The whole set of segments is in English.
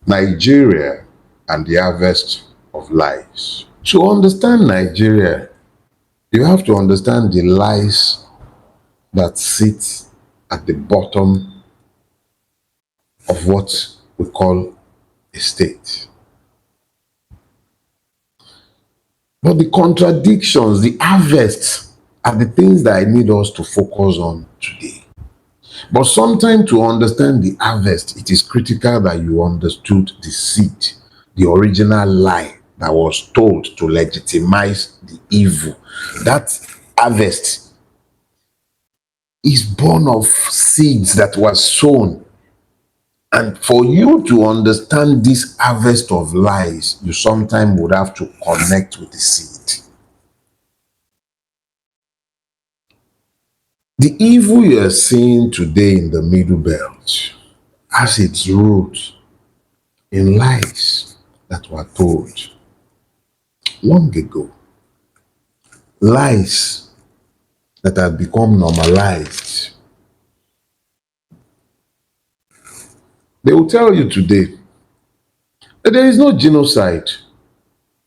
Nigeria and the harvest of lies. To understand Nigeria, you have to understand the lies that sit at the bottom of what we call a state. But the contradictions, the harvests, are the things that I need us to focus on today. But sometimes to understand the harvest, it is critical that you understood the seed, the original lie that was told to legitimize the evil. That harvest is born of seeds that were sown. And for you to understand this harvest of lies, you sometimes would have to connect with the seed. The evil you are seeing today in the Middle Belt has its root in lies that were told long ago. Lies that have become normalized. They will tell you today that there is no genocide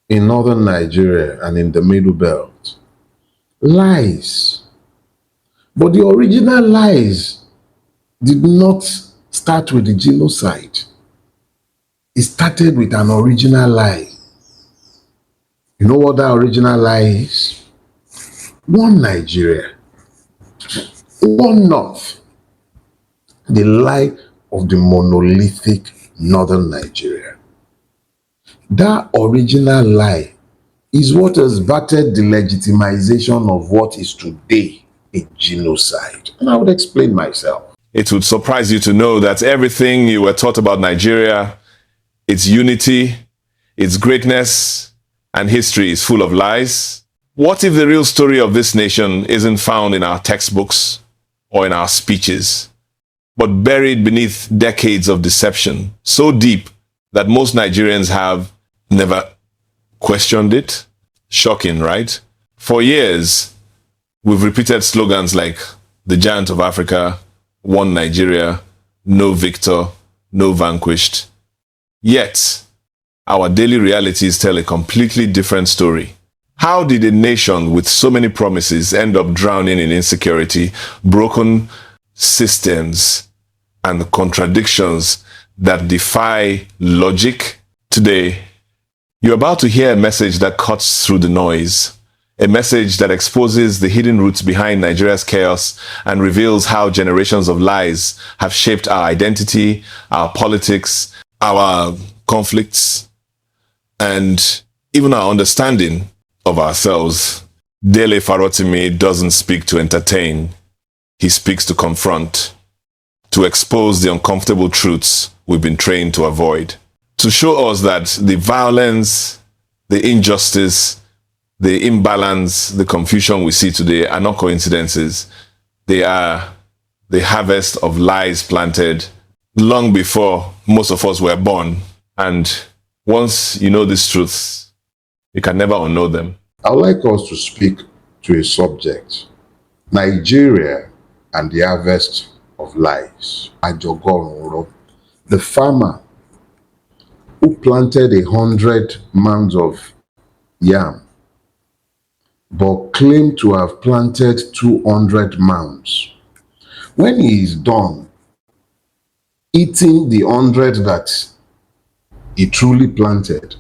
in northern Nigeria and in the Middle Belt. Lies. But the original lies did not start with the genocide. It started with an original lie. You know what that original lie is? One Nigeria, one North. The lie of the monolithic northern Nigeria. That original lie is what has battered the legitimization of what is today a genocide. And I would explain myself. It would surprise you to know that everything you were taught about Nigeria, its unity, its greatness, and history is full of lies. What if the real story of this nation isn't found in our textbooks or in our speeches, but buried beneath decades of deception, so deep that most Nigerians have never questioned it? Shocking, right? For years, we've repeated slogans like the giant of Africa, one Nigeria, no victor, no vanquished. Yet, our daily realities tell a completely different story. How did a nation with so many promises end up drowning in insecurity, broken systems, and contradictions that defy logic? Today, you're about to hear a message that cuts through the noise. A message that exposes the hidden roots behind Nigeria's chaos and reveals how generations of lies have shaped our identity, our politics, our conflicts, and even our understanding of ourselves. Dele Farotimi doesn't speak to entertain. He speaks to confront, to expose the uncomfortable truths we've been trained to avoid, to show us that the violence, the injustice, the imbalance, the confusion we see today are not coincidences. They are the harvest of lies planted long before most of us were born. And once you know these truths, you can never unknow them. I would like us to speak to a subject, Nigeria and the harvest of lies. Ajogorunro, the farmer who planted 100 mounds of yam, but claimed to have planted 200 mounds. When he is done eating the 100 that he truly planted,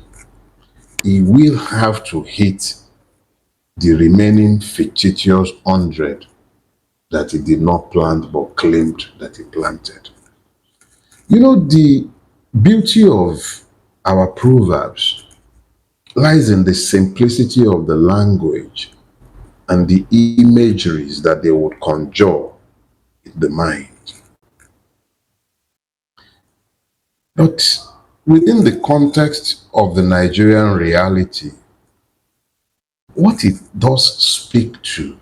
he will have to hit the remaining fictitious 100 that he did not plant but claimed that he planted. You know, the beauty of our proverbs lies in the simplicity of the language and the imageries that they would conjure in the mind. But within the context of the Nigerian reality, what it does speak to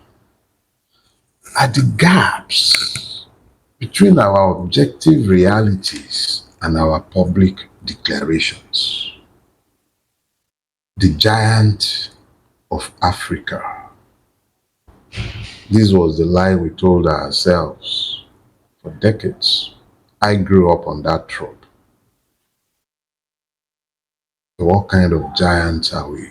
are the gaps between our objective realities and our public declarations. The giant of Africa. This was the lie we told ourselves for decades. I grew up on that trope. So what kind of giants are we?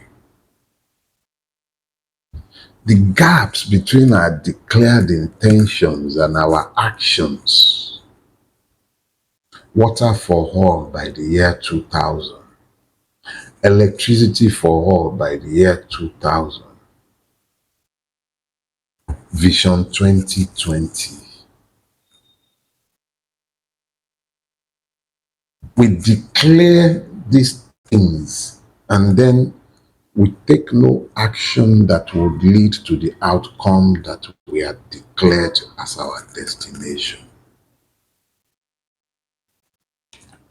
The gaps between our declared intentions and our actions. Water for all by the year 2000. Electricity for all by the year 2000. Vision 2020. We declare these things and then we take no action that would lead to the outcome that we had declared as our destination.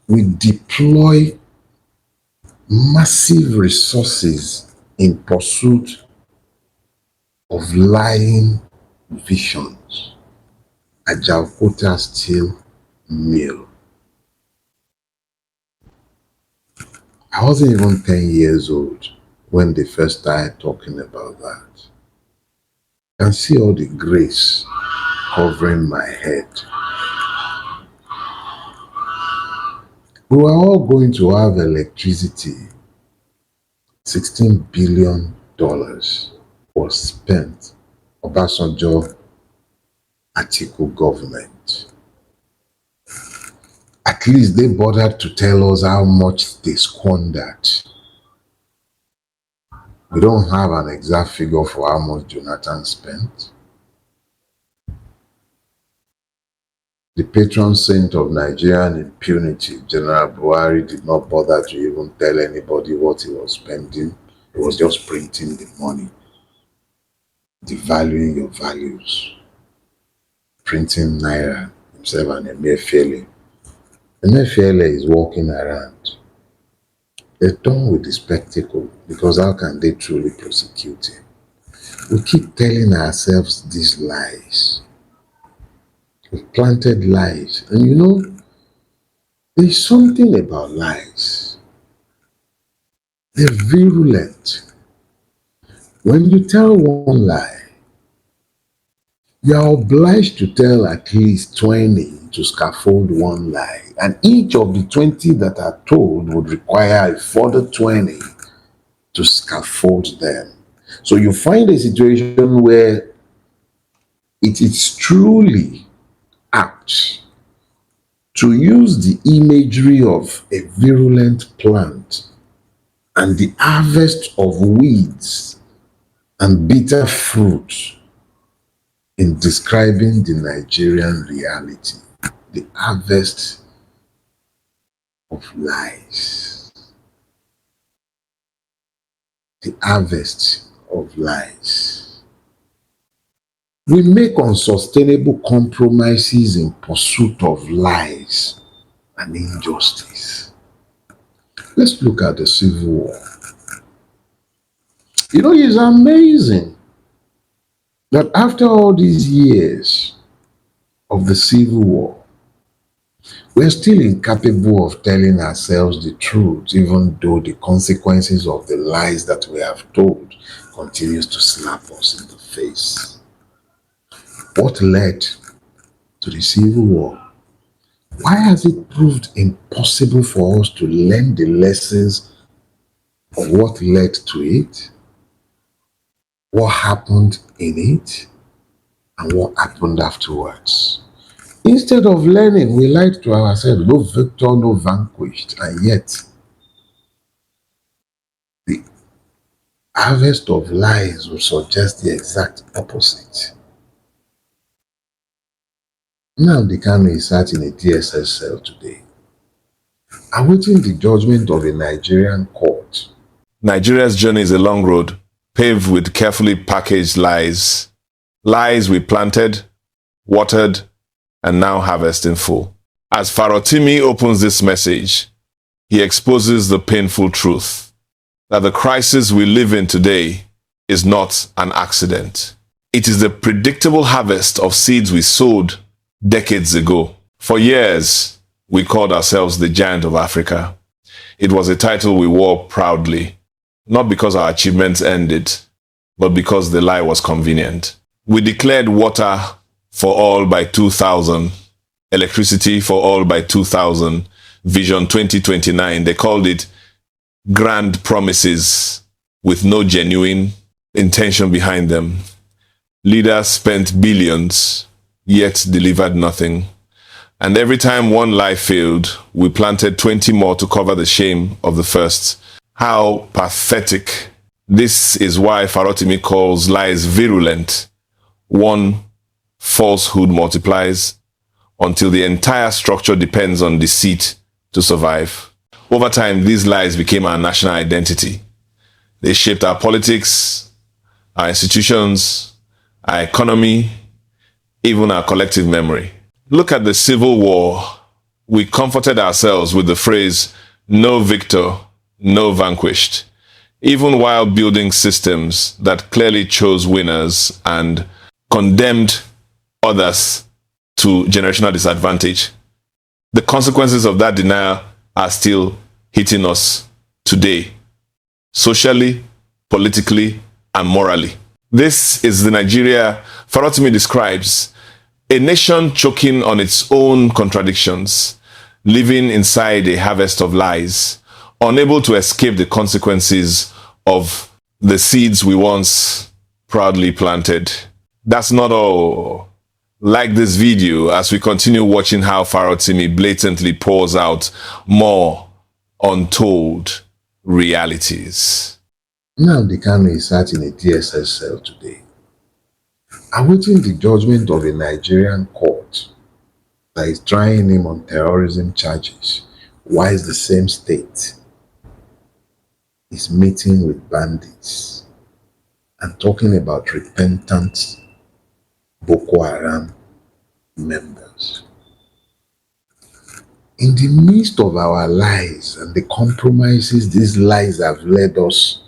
We deploy massive resources in pursuit of lying visions. Ajaokuta Steel Mill. I wasn't even 10 years old when they first started talking about that. I can see all the grace covering my head. We were all going to have electricity. $16 billion was spent. Obasanjo Atiku government. At least they bothered to tell us how much they squandered. We don't have an exact figure for how much Jonathan spent. The patron saint of Nigerian impunity, General Buhari, did not bother to even tell anybody what he was spending. He was just printing the money, devaluing your values, printing naira himself and Emefiele. Emefiele is walking around. They're done with the spectacle because how can they truly prosecute him? We keep telling ourselves these lies. We've planted lies. And you know, there's something about lies. They're virulent. When you tell one lie, you are obliged to tell at least 20 to scaffold one lie. And each of the 20 that are told would require a further 20 to scaffold them. So you find a situation where it is truly apt to use the imagery of a virulent plant and the harvest of weeds and bitter fruit in describing the Nigerian reality, the harvest of lies, the harvest of lies. We make unsustainable compromises in pursuit of lies and injustice. Let's look at the Civil War. You know, it's amazing that after all these years of the Civil War, we're still incapable of telling ourselves the truth, even though the consequences of the lies that we have told continues to slap us in the face. What led to the Civil War? Why has it proved impossible for us to learn the lessons of what led to it, what happened in it, and what happened afterwards? Instead of learning, we lied to ourselves, no victor, no vanquished, and yet the harvest of lies will suggest the exact opposite. Nnamdi Kanu is sat in a DSS cell today, awaiting the judgment of a Nigerian court. Nigeria's journey is a long road, paved with carefully packaged lies. Lies we planted, watered, and now harvest in full. As Farotimi opens this message, he exposes the painful truth that the crisis we live in today is not an accident. It is the predictable harvest of seeds we sowed decades ago. For years, we called ourselves the Giant of Africa. It was a title we wore proudly, not because our achievements ended, but because the lie was convenient. We declared water for all by 2000, electricity for all by 2000, Vision 2029. They called it grand promises with no genuine intention behind them. Leaders spent billions, yet delivered nothing. And every time one life failed, we planted 20 more to cover the shame of the first. How pathetic. This is why Farotimi calls lies virulent. One falsehood multiplies until the entire structure depends on deceit to survive. Over time, these lies became our national identity. They shaped our politics, our institutions, our economy, even our collective memory. Look at the Civil War. We comforted ourselves with the phrase, no victor, no vanquished, even while building systems that clearly chose winners and condemned others to generational disadvantage. The consequences of that denial are still hitting us today, socially, politically, and morally. This is the Nigeria Farotimi describes, a nation choking on its own contradictions, living inside a harvest of lies, unable to escape the consequences of the seeds we once proudly planted. That's not all. Like this video as we continue watching how Farotimi blatantly pours out more untold realities. Nnamdi Kanu is sat in a DSS cell today, awaiting the judgment of a Nigerian court that is trying him on terrorism charges, while the same state is meeting with bandits and talking about repentant Boko Haram members. In the midst of our lies and the compromises these lies have led us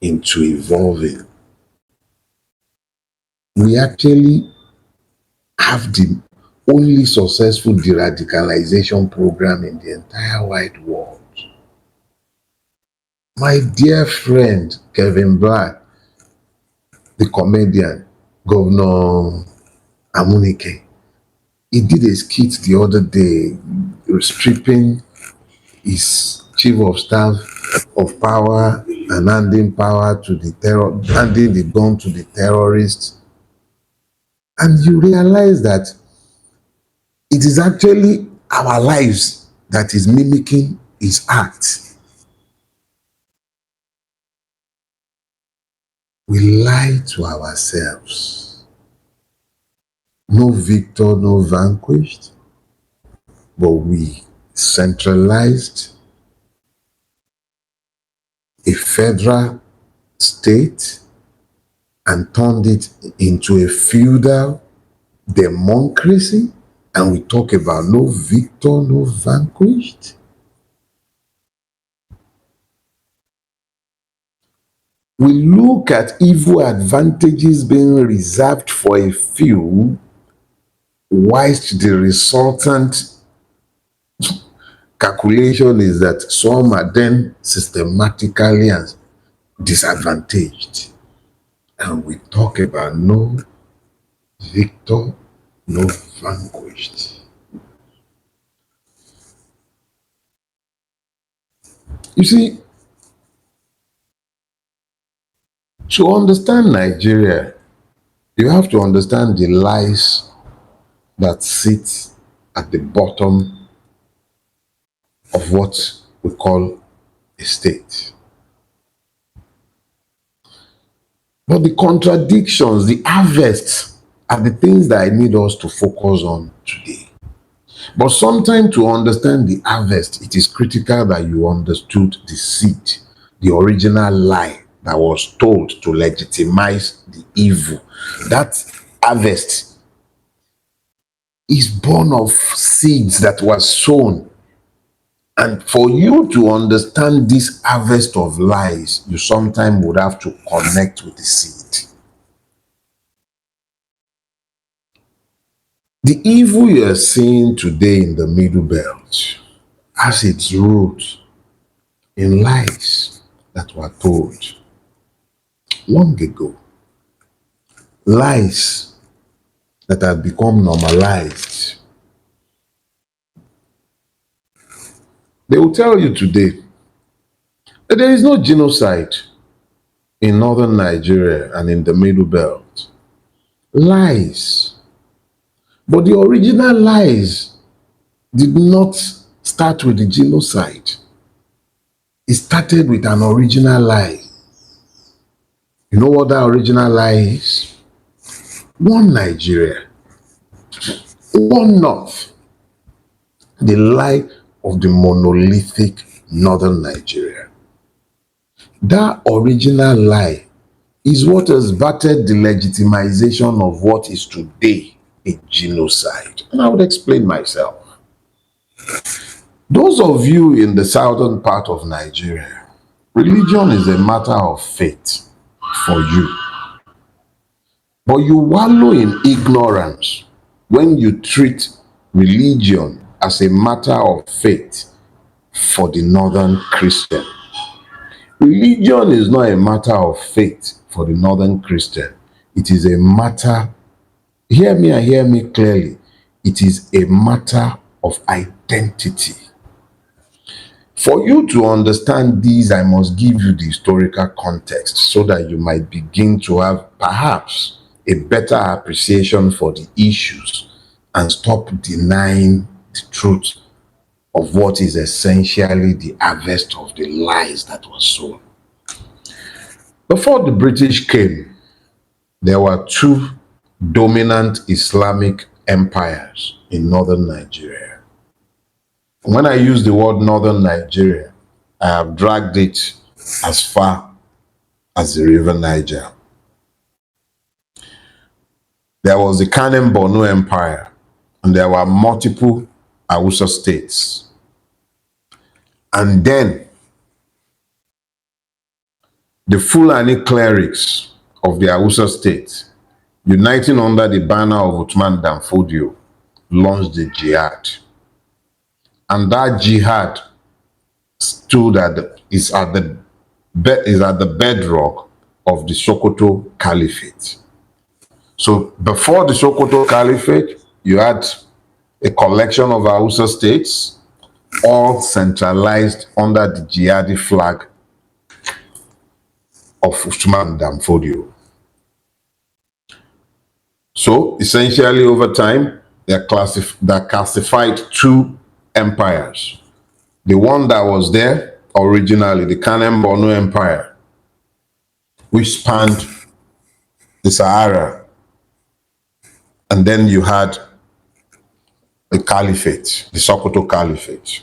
into evolving, we actually have the only successful de-radicalization program in the entire wide world. My dear friend Kevin Black, the comedian, Governor Amunike, he did a skit the other day stripping his chief of staff of power and handing power to the handing the gun to the terrorists. And you realize that it is actually our lives that is mimicking his act. We lie to ourselves. No victor, no vanquished, but we centralized a federal state and turned it into a feudal democracy, and we talk about no victor, no vanquished. We look at evil advantages being reserved for a few, whilst the resultant calculation is that some are then systematically disadvantaged. And we talk about no victor, no vanquished. You see, to understand Nigeria, you have to understand the lies that sit at the bottom of what we call a state. But the contradictions, the harvests, are the things that I need us to focus on today. But sometimes to understand the harvest, it is critical that you understood the seed, the original lie that was told to legitimize the evil. That harvest is born of seeds that were sown. And for you to understand this harvest of lies, you sometimes would have to connect with the seed. The evil you are seeing today in the Middle Belt has its root in lies that were told long ago. Lies that have become normalized. They will tell you today There is no genocide in northern Nigeria and in the Middle Belt. Lies. But the original lies did not start with the genocide. It started with an original lie. You know what that original lie is? One Nigeria, one North. The lie of the monolithic northern Nigeria. That original lie is what has battered the legitimization of what is today a genocide. And I would explain myself. Those of you in the southern part of Nigeria, religion is a matter of faith for you. But you wallow in ignorance when you treat religion as a matter of faith for the northern Christian. Religion is not a matter of faith for the northern Christian. It is a matter, hear me and hear me clearly, it is a matter of identity. For you to understand these, I must give you the historical context so that you might begin to have perhaps a better appreciation for the issues and stop denying the truth of what is essentially the harvest of the lies that was sown. Before the British came, there were two dominant Islamic empires in northern Nigeria. When I use the word northern Nigeria, I have dragged it as far as the river Niger. There was the Kanem Borno Empire, and there were multiple Hausa states. And then the Fulani clerics of the Hausa state, uniting under the banner of Uthman Danfodio, launched the jihad. And that jihad is at the bedrock of the Sokoto Caliphate. So before the Sokoto Caliphate, you had a collection of Hausa states, all centralized under the jihadi flag of Uthman Danfodio. So essentially over time, they classified two empires. The one that was there originally, the Kanem Borno Empire, which spanned the Sahara. And then you had the Caliphate, the Sokoto Caliphate.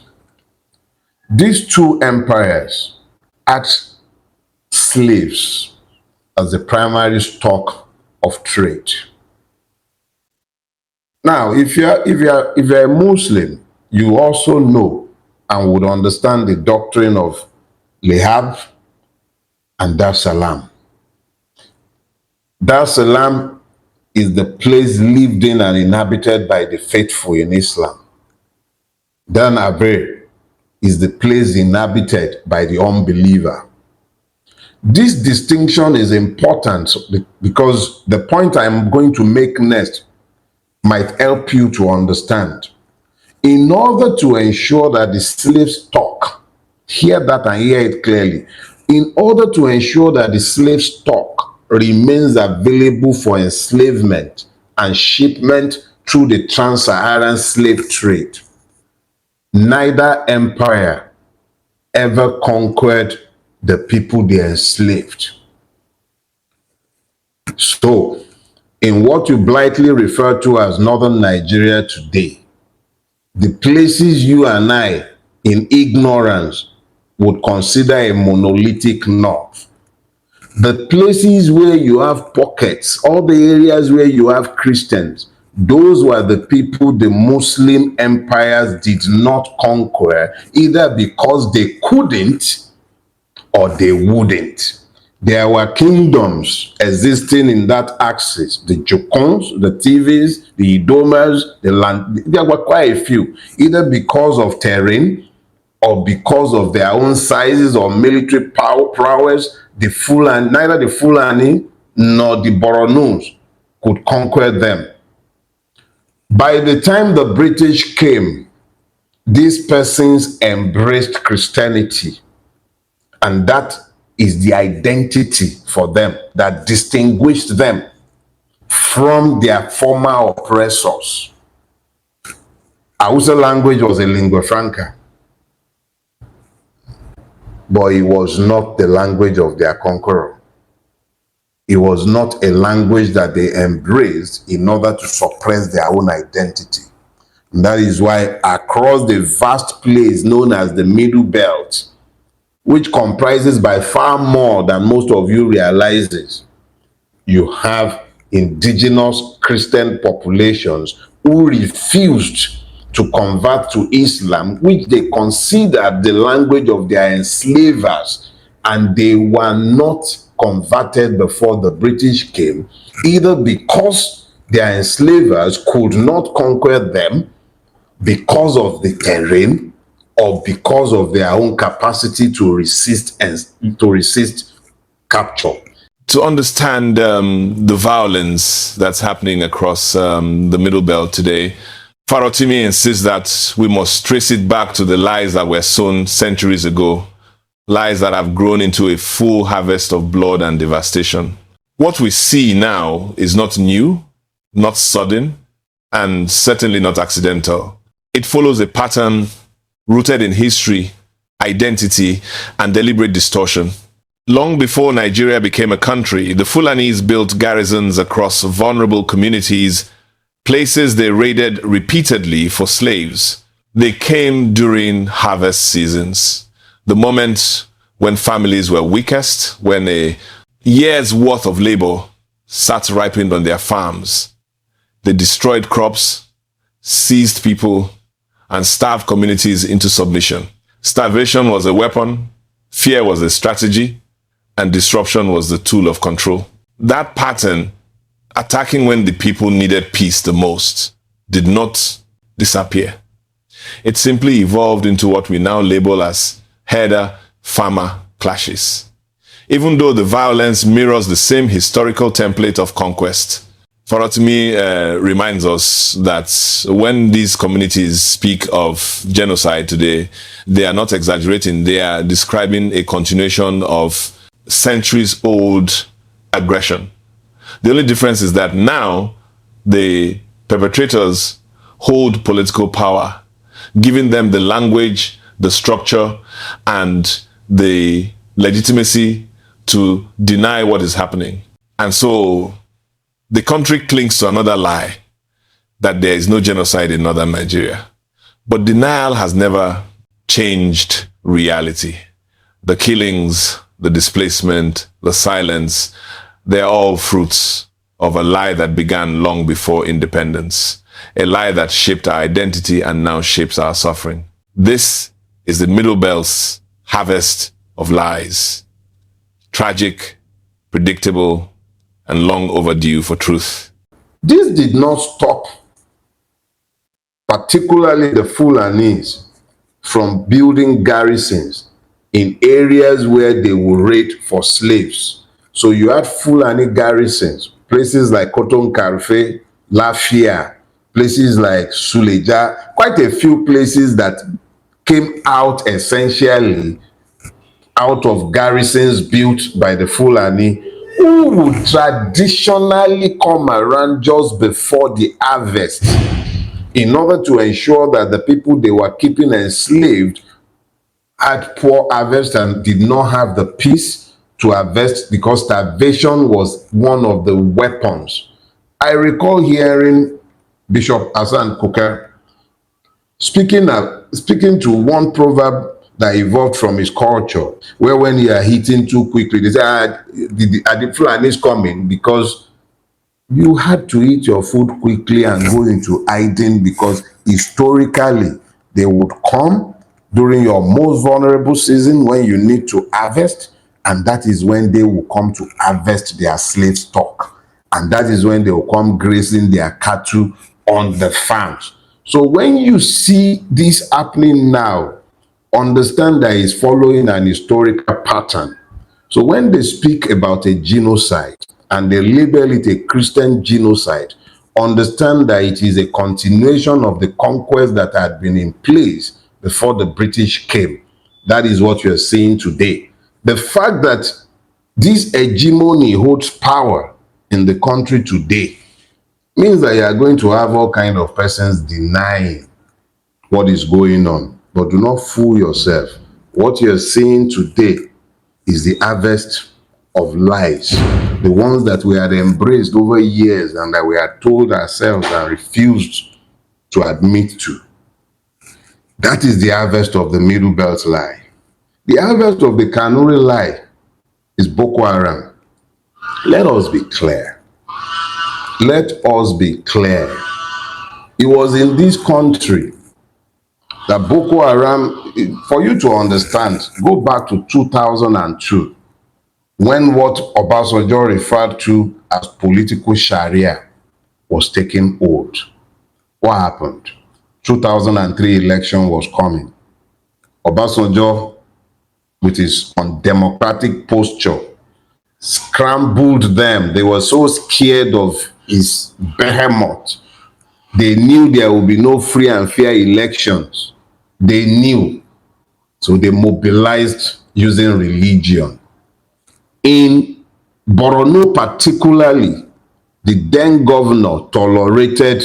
These two empires had slaves as the primary stock of trade. Now, if you're a Muslim, you also know and would understand the doctrine of Lehab and Dar Salam. Dar Salam is the place lived in and inhabited by the faithful in Islam. Dan Abe is the place inhabited by the unbeliever. This distinction is important because the point I'm going to make next might help you to understand. In order to ensure that the slave stock, hear that and hear it clearly, in order to ensure that the slave stock remains available for enslavement and shipment through the trans-Saharan slave trade, neither empire ever conquered the people they enslaved. So, in what you blithely refer to as northern Nigeria today, the places you and I, in ignorance, would consider a monolithic north, the places where you have pockets, all the areas where you have Christians, those were the people the Muslim empires did not conquer, either because they couldn't or they wouldn't. There were kingdoms existing in that axis, the Jokons, the Tivis, the Idomers, the Land. There were quite a few, either because of terrain or because of their own sizes or military prowess. Neither the Fulani nor the Boronos could conquer them. By the time the British came, these persons embraced Christianity And that is the identity for them that distinguished them from their former oppressors. Hausa language was a lingua franca, but it was not the language of their conqueror. It was not a language that they embraced in order to suppress their own identity. And that is why across the vast place known as the Middle Belt, which comprises by far more than most of you realizes, you have indigenous Christian populations who refused to convert to Islam, which they considered the language of their enslavers, and they were not converted before the British came, either because their enslavers could not conquer them because of the terrain or because of their own capacity to resist capture. To understand the violence that's happening across the Middle Belt today, Farotimi insists that we must trace it back to the lies that were sown centuries ago, lies that have grown into a full harvest of blood and devastation. What we see now is not new, not sudden, and certainly not accidental. It follows a pattern rooted in history, identity, and deliberate distortion. Long before Nigeria became a country, the Fulanis built garrisons across vulnerable communities, places they raided repeatedly for slaves. They came during harvest seasons, the moment when families were weakest, when a year's worth of labor sat ripened on their farms. They destroyed crops, seized people, and starved communities into submission. Starvation was a weapon, fear was a strategy, and disruption was the tool of control. That pattern, attacking when the people needed peace the most, did not disappear. It simply evolved into what we now label as herder-farmer clashes. Even though the violence mirrors the same historical template of conquest, Farotimi reminds us that when these communities speak of genocide today, they are not exaggerating. They are describing a continuation of centuries-old aggression. The only difference is that now the perpetrators hold political power, giving them the language, the structure, and the legitimacy to deny what is happening. And so the country clings to another lie, that there is no genocide in northern Nigeria. But denial has never changed reality. The killings, the displacement, the silence, they're all fruits of a lie that began long before independence, a lie that shaped our identity and now shapes our suffering. This is the Middle Belt's harvest of lies. Tragic, predictable, and long overdue for truth. This did not stop, particularly the Fulanis, from building garrisons in areas where they would raid for slaves. So you had Fulani garrisons, places like Cotton Karfe, Lafia, places like Suleja, quite a few places that came out essentially out of garrisons built by the Fulani, who would traditionally come around just before the harvest in order to ensure that the people they were keeping enslaved had poor harvest and did not have the peace to harvest, because starvation was one of the weapons. I recall hearing Bishop Hassan Kuka speaking to one proverb that evolved from his culture, where when you are eating too quickly, they say, the Fulani is coming, because you had to eat your food quickly and go into hiding, because historically they would come during your most vulnerable season when you need to harvest, and that is when they will come to harvest their slave stock, and that is when they will come grazing their cattle on the farms. So when you see this happening now, understand that it's following an historical pattern. So when they speak about a genocide and they label it a Christian genocide, understand that it is a continuation of the conquest that had been in place before the British came. That is what you're seeing today. The fact that this hegemony holds power in the country today means that you are going to have all kind of persons denying what is going on. But do not fool yourself. What you're seeing today is the harvest of lies, the ones that we had embraced over years and that we had told ourselves and refused to admit to. That is the harvest of the Middle Belt lie. The harvest of the Kanuri lie is Boko Haram. Let us be clear. Let us be clear. It was in this country that Boko Haram, for you to understand, go back to 2002, when what Obasanjo referred to as political Sharia was taking hold. What happened? 2003 election was coming. Obasanjo, with his undemocratic posture, scrambled them. They were so scared of his behemoth. They knew there would be no free and fair elections. They knew. So they mobilized using religion. In Borno particularly, the then governor tolerated,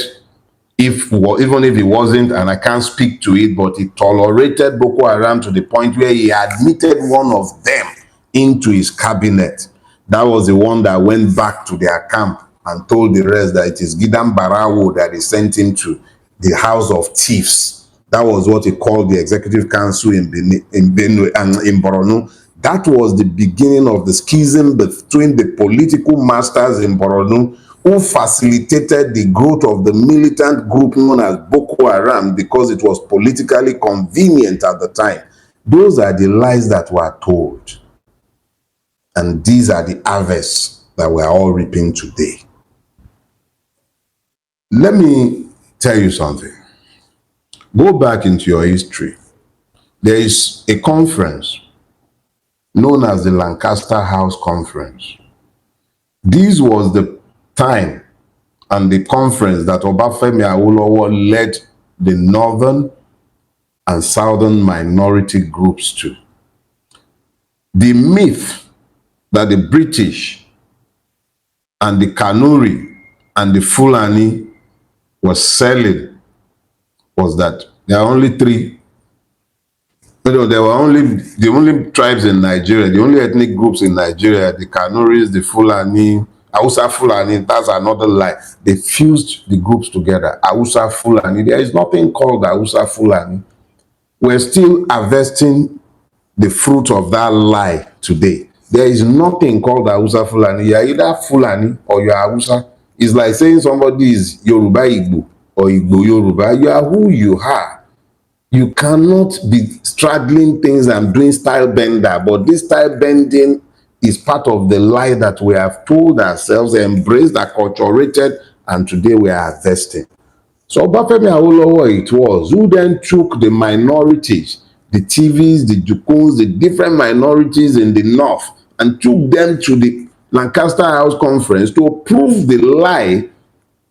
even if he wasn't, and I can't speak to it, but he tolerated Boko Haram to the point where he admitted one of them into his cabinet. That was the one that went back to their camp and told the rest that it is Gidan Barawo that they sent him to the house of thieves. That was what he called the executive council in Benue and in Borno. That was the beginning of the schism between the political masters in Borno, who facilitated the growth of the militant group known as Boko Haram because it was politically convenient at the time. Those are the lies that were told. And these are the harvests that we are all reaping today. Let me tell you something. Go back into your history. There is a conference known as the Lancaster House Conference. This was the time and the conference that Obafemi Awolowo led the northern and southern minority groups to. The myth that the British and the Kanuri and the Fulani was selling was that there are only three. There were only the only tribes in Nigeria, the only ethnic groups in Nigeria, the Kanuris, the Fulani, Hausa Fulani. That's another lie. They fused the groups together. Hausa Fulani. There is nothing called Hausa Fulani. We're still harvesting the fruit of that lie today. There is nothing called Hausa Fulani. You are either Fulani or you are Hausa. It's like saying somebody is Yoruba Igbo or Igbo Yoruba. You are who you are. You cannot be straddling things and doing style bender, but this style bending is part of the lie that we have told ourselves, embraced, acculturated, and today we are harvesting. So Obafemi Awolowo it was, who then took the minorities, the TVs, the Jukuns, the different minorities in the north, and took them to the Lancaster House Conference to prove the lie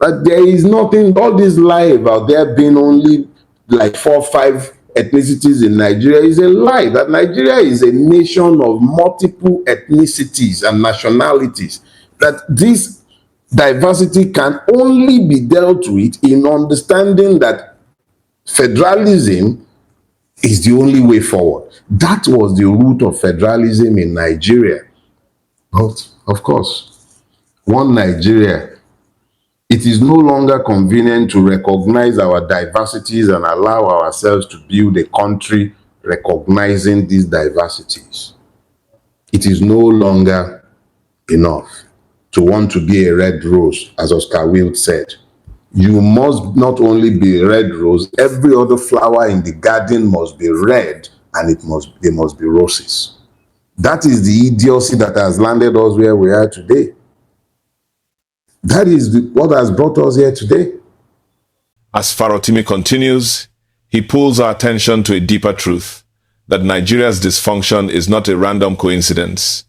that there is nothing, all this lie about there being only like 4 or 5 ethnicities in Nigeria is a lie. That Nigeria is a nation of multiple ethnicities and nationalities. That this diversity can only be dealt with in understanding that federalism is the only way forward. That was the root of federalism in Nigeria. But of course, one Nigeria, it is no longer convenient to recognize our diversities and allow ourselves to build a country recognizing these diversities. It is no longer enough to want to be a red rose, as Oscar Wilde said. You must not only be a red rose, every other flower in the garden must be red, and they must be roses. That is the idiocy that has landed us where we are today. That is what has brought us here today. As Farotimi continues, he pulls our attention to a deeper truth, that Nigeria's dysfunction is not a random coincidence.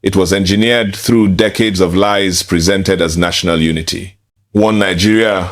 It was engineered through decades of lies presented as national unity. One Nigeria,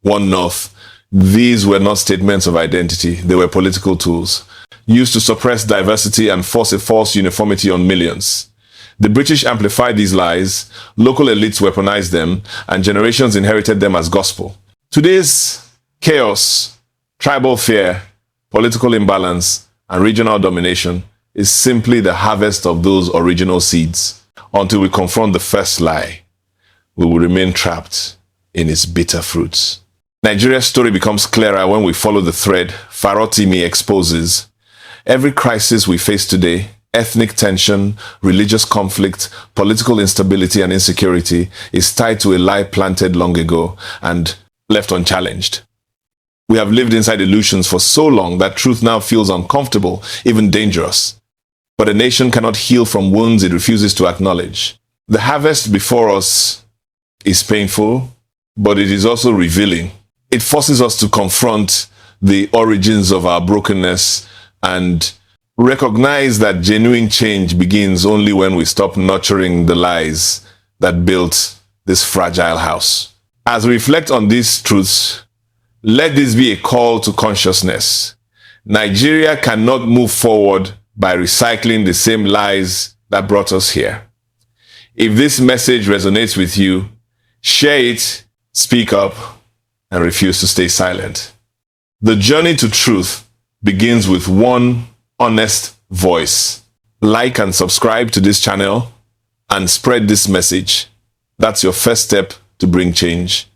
one North. These were not statements of identity, they were political tools. used to suppress diversity and force a false uniformity on millions. The British amplified these lies, local elites weaponized them, and generations inherited them as gospel. Today's chaos, tribal fear, political imbalance, and regional domination is simply the harvest of those original seeds. Until we confront the first lie, we will remain trapped in its bitter fruits. Nigeria's story becomes clearer when we follow the thread Farotimi exposes. Every crisis we face today, ethnic tension, religious conflict, political instability, and insecurity, is tied to a lie planted long ago and left unchallenged. We have lived inside illusions for so long that truth now feels uncomfortable, even dangerous. But a nation cannot heal from wounds it refuses to acknowledge. The harvest before us is painful, but it is also revealing. It forces us to confront the origins of our brokenness and recognize that genuine change begins only when we stop nurturing the lies that built this fragile house. As we reflect on these truths, let this be a call to consciousness. Nigeria cannot move forward by recycling the same lies that brought us here. If this message resonates with you, share it, speak up, and refuse to stay silent. The journey to truth begins with one honest voice. Like and subscribe to this channel and spread this message. That's your first step to bring change.